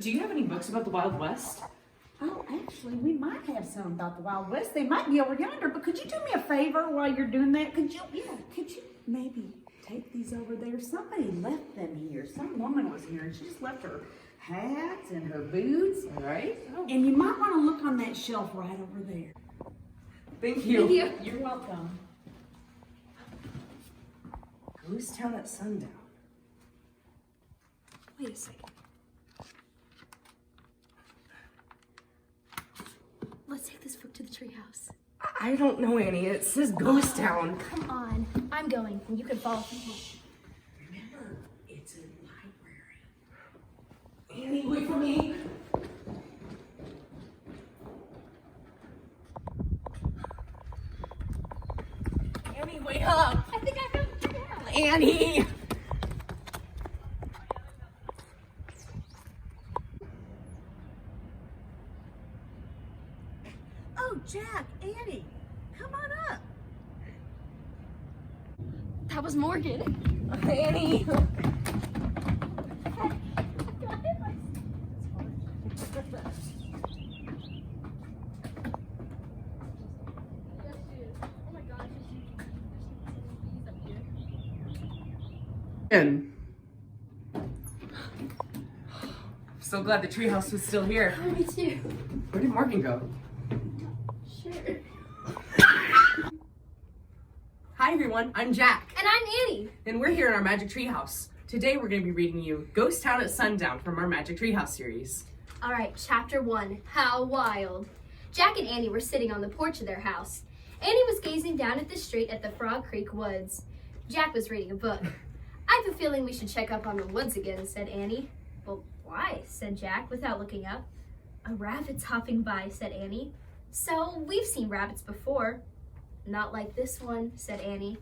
do you have any books about the Wild West? Oh, actually, we might have some about the Wild West. They might be over yonder, but could you do me a favor while you're doing that? Could you maybe take these over there? Somebody left them here. Some woman was here and she just left her hats and her boots. All right. Oh. And you might want to look on that shelf right over there. Thank you. Thank you. You're welcome. Ghost Town at sundown. Wait a second. Let's take this book to the treehouse. I don't know, Annie. It says Ghost Town. Come on. I'm going, and you can follow me. Remember, it's a library. Annie, wait for me. Annie, wait up. I think I found the treehouse. Annie. Oh, Jack, Annie, come on up. That was Morgan. Annie. And so glad the treehouse was still here. Oh, me too. Where did Morgan go? Sure. Hi everyone, I'm Jack, And I'm Annie. and we're here in our Magic Treehouse. Today we're going to be reading you Ghost Town at Sundown from our Magic Treehouse series. All right, chapter 1. How wild. Jack and Annie were sitting on the porch of their house. Annie was gazing down at the street at the Frog Creek woods. Jack was reading a book. I have a feeling we should check up on the woods again, said Annie. Well, why? Said Jack without looking up. A rabbit's hopping by, said Annie. So, we've seen rabbits before. Not like this one, said Annie.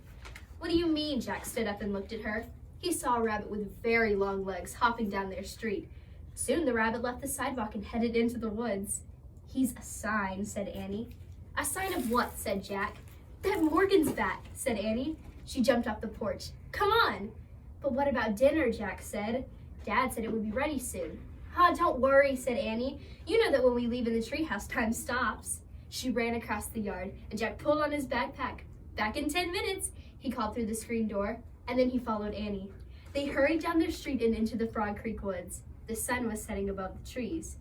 What do you mean? Jack stood up and looked at her. He saw a rabbit with very long legs hopping down their street. Soon the rabbit left the sidewalk and headed into the woods. He's a sign, said Annie. A sign of what? Said Jack. That Morgan's back, said Annie. She jumped off the porch. Come on. But what about dinner? Jack said. Dad said it would be ready soon. Don't worry, said Annie. You know that when we leave in the treehouse, time stops. She ran across the yard, and Jack pulled on his backpack. Back in 10 minutes, he called through the screen door, and then he followed Annie. They hurried down their street and into the Frog Creek woods. The sun was setting above the trees.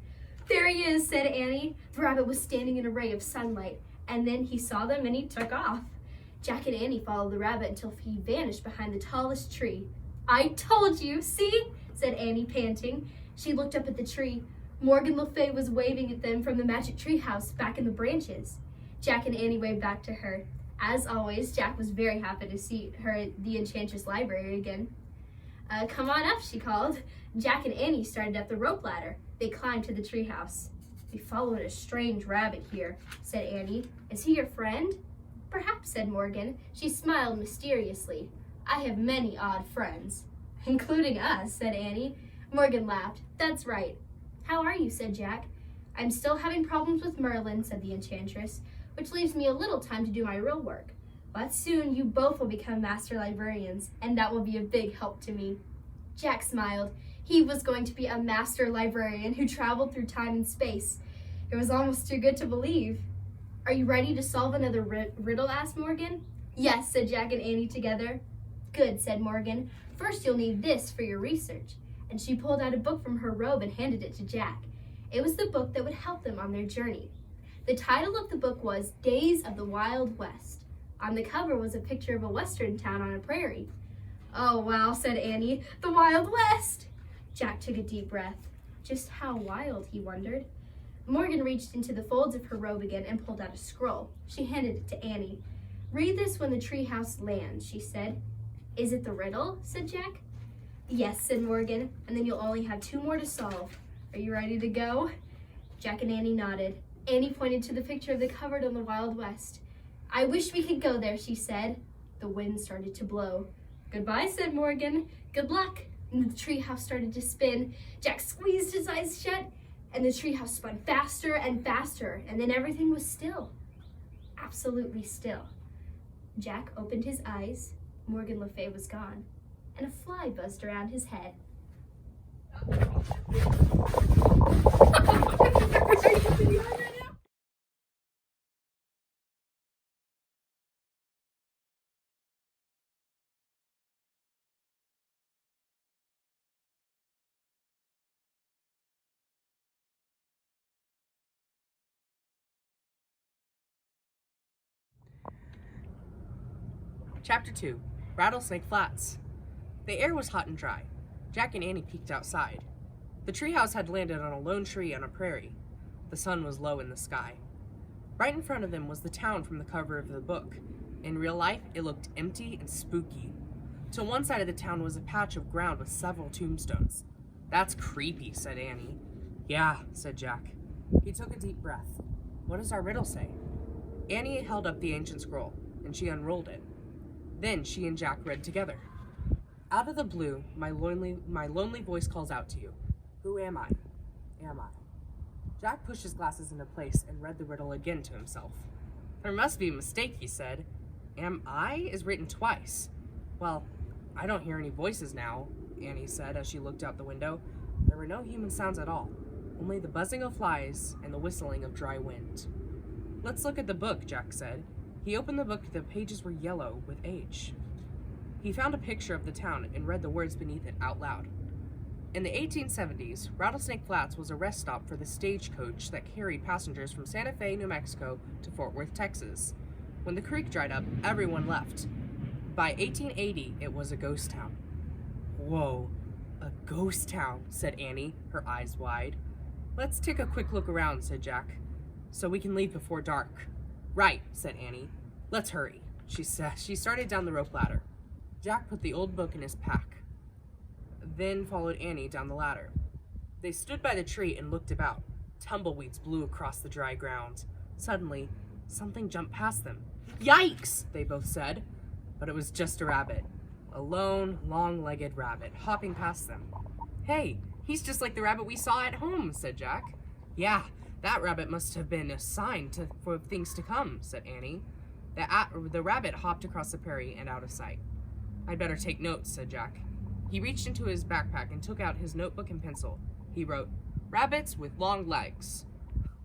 There he is, said Annie. The rabbit was standing in a ray of sunlight, and then he saw them and he took off. Jack and Annie followed the rabbit until he vanished behind the tallest tree. I told you, see? Said Annie, panting. She looked up at the tree. Morgan Le Fay was waving at them from the magic tree house back in the branches. Jack and Annie waved back to her. As always, Jack was very happy to see her at the Enchantress Library again. Come on up, she called. Jack and Annie started up the rope ladder. They climbed to the treehouse. We followed a strange rabbit here, said Annie. Is he your friend? Perhaps, said Morgan. She smiled mysteriously. I have many odd friends. Including us, said Annie. Morgan laughed. That's right. How are you, said Jack. I'm still having problems with Merlin, said the Enchantress, which leaves me a little time to do my real work. But soon you both will become master librarians, and that will be a big help to me. Jack smiled. He was going to be a master librarian who traveled through time and space. It was almost too good to believe. Are you ready to solve another riddle? Asked Morgan. Yes, said Jack and Annie together. Good, said Morgan. First you'll need this for your research. And she pulled out a book from her robe and handed it to Jack. It was the book that would help them on their journey. The title of the book was Days of the Wild West. On the cover was a picture of a western town on a prairie. Oh, wow, said Annie. The Wild West! Jack took a deep breath. Just how wild, he wondered. Morgan reached into the folds of her robe again and pulled out a scroll. She handed it to Annie. Read this when the treehouse lands, she said. Is it the riddle? Said Jack. Yes, said Morgan, and then you'll only have 2 more to solve. Are you ready to go? Jack and Annie nodded. Annie pointed to the picture of the cover on the Wild West. I wish we could go there, she said. The wind started to blow. Goodbye, said Morgan. Good luck. And the treehouse started to spin. Jack squeezed his eyes shut, and the treehouse spun faster and faster, and then everything was still. Absolutely still. Jack opened his eyes. Morgan Le Fay was gone, and a fly buzzed around his head. Chapter 2, Rattlesnake Flats. The air was hot and dry. Jack and Annie peeked outside. The treehouse had landed on a lone tree on a prairie. The sun was low in the sky. Right in front of them was the town from the cover of the book. In real life, it looked empty and spooky. To one side of the town was a patch of ground with several tombstones. "That's creepy," said Annie. "Yeah," said Jack. He took a deep breath. "What does our riddle say?" Annie held up the ancient scroll, and she unrolled it. Then she and Jack read together. "Out of the blue, my lonely voice calls out to you. Who am I? Am I?" Jack pushed his glasses into place and read the riddle again to himself. "There must be a mistake," he said. "Am I is written twice." "Well, I don't hear any voices now," Annie said as she looked out the window. There were no human sounds at all, only the buzzing of flies and the whistling of dry wind. "Let's look at the book," Jack said. He opened the book. The pages were yellow with age. He found a picture of the town and read the words beneath it out loud. In the 1870s, Rattlesnake Flats was a rest stop for the stagecoach that carried passengers from Santa Fe, New Mexico to Fort Worth, Texas. When the creek dried up, everyone left. By 1880, it was a ghost town. "Whoa, a ghost town," said Annie, her eyes wide. "Let's take a quick look around," said Jack, "so we can leave before dark." "Right," said Annie. "Let's hurry," she said. She started down the rope ladder. Jack put the old book in his pack, then followed Annie down the ladder. They stood by the tree and looked about. Tumbleweeds blew across the dry ground. Suddenly, something jumped past them. "Yikes!" they both said. But it was just a rabbit. A lone, long-legged rabbit hopping past them. "Hey, he's just like the rabbit we saw at home," said Jack. "Yeah, that rabbit must have been a sign for things to come," said Annie. The rabbit hopped across the prairie and out of sight. "I'd better take notes," said Jack. He reached into his backpack and took out his notebook and pencil. He wrote, "Rabbits with long legs."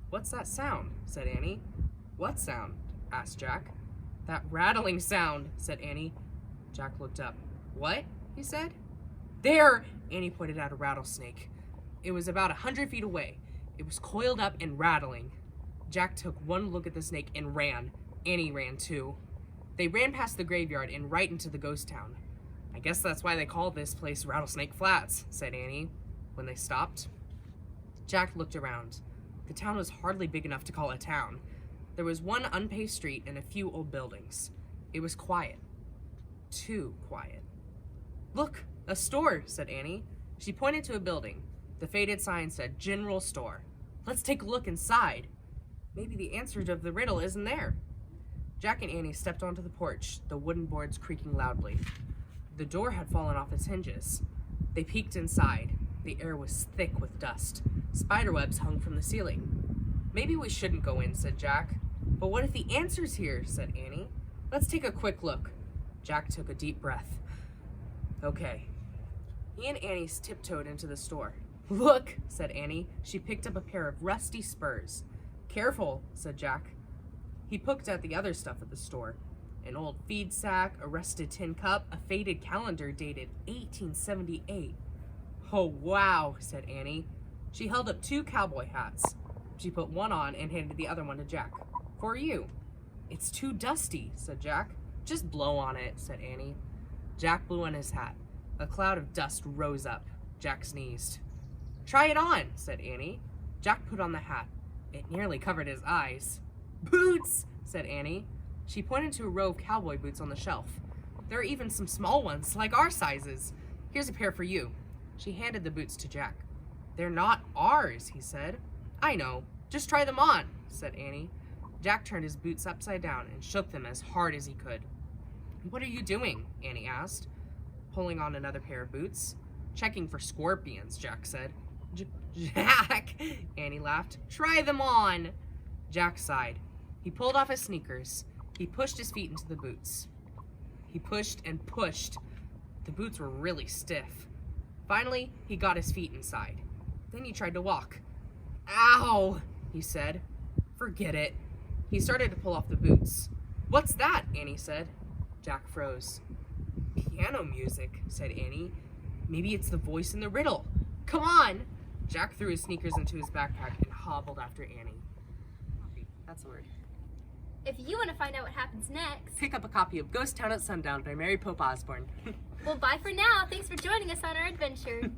"What's that sound?" said Annie. "What sound?" asked Jack. "That rattling sound," said Annie. Jack looked up. "What?" he said. "There!" Annie pointed out a rattlesnake. It was about 100 feet away. It was coiled up and rattling. Jack took one look at the snake and ran. Annie ran too. They ran past the graveyard and right into the ghost town. "I guess that's why they call this place Rattlesnake Flats," said Annie, when they stopped. Jack looked around. The town was hardly big enough to call a town. There was one unpaved street and a few old buildings. It was quiet. Too quiet. "Look, a store," said Annie. She pointed to a building. The faded sign said General Store. "Let's take a look inside. Maybe the answer to the riddle isn't there." Jack and Annie stepped onto the porch, the wooden boards creaking loudly. The door had fallen off its hinges. They peeked inside. The air was thick with dust. Spiderwebs hung from the ceiling. "Maybe we shouldn't go in," said Jack. "But what if the answer's here?" said Annie. "Let's take a quick look." Jack took a deep breath. "Okay." He and Annie tiptoed into the store. "Look," said Annie. She picked up a pair of rusty spurs. "Careful," said Jack. He poked at the other stuff at the store. An old feed sack, a rusted tin cup, a faded calendar dated 1878. "Oh, wow," said Annie. She held up 2 cowboy hats. She put one on and handed the other one to Jack. "For you." "It's too dusty," said Jack. "Just blow on it," said Annie. Jack blew on his hat. A cloud of dust rose up. Jack sneezed. "Try it on," said Annie. Jack put on the hat. It nearly covered his eyes. "Boots," said Annie. She pointed to a row of cowboy boots on the shelf. "There are even some small ones, like our sizes. Here's a pair for you." She handed the boots to Jack. "They're not ours," he said. "I know. Just try them on," said Annie. Jack turned his boots upside down and shook them as hard as he could. "What are you doing?" Annie asked, pulling on another pair of boots. "Checking for scorpions," Jack said. "Jack," Annie laughed. "Try them on." Jack sighed. He pulled off his sneakers. He pushed his feet into the boots. He pushed and pushed. The boots were really stiff. Finally, he got his feet inside. Then he tried to walk. Ow, he said. Forget it. He started to pull off the boots. What's that? Annie said. Jack froze. Piano music, said Annie. Maybe it's the voice in the riddle. Come on! Jack threw his sneakers into his backpack and hobbled after Annie. That's the word. If you want to find out what happens next, Pick up a copy of Ghost Town at Sundown by Mary Pope Osborne. well, bye for now. Thanks for joining us on our adventure.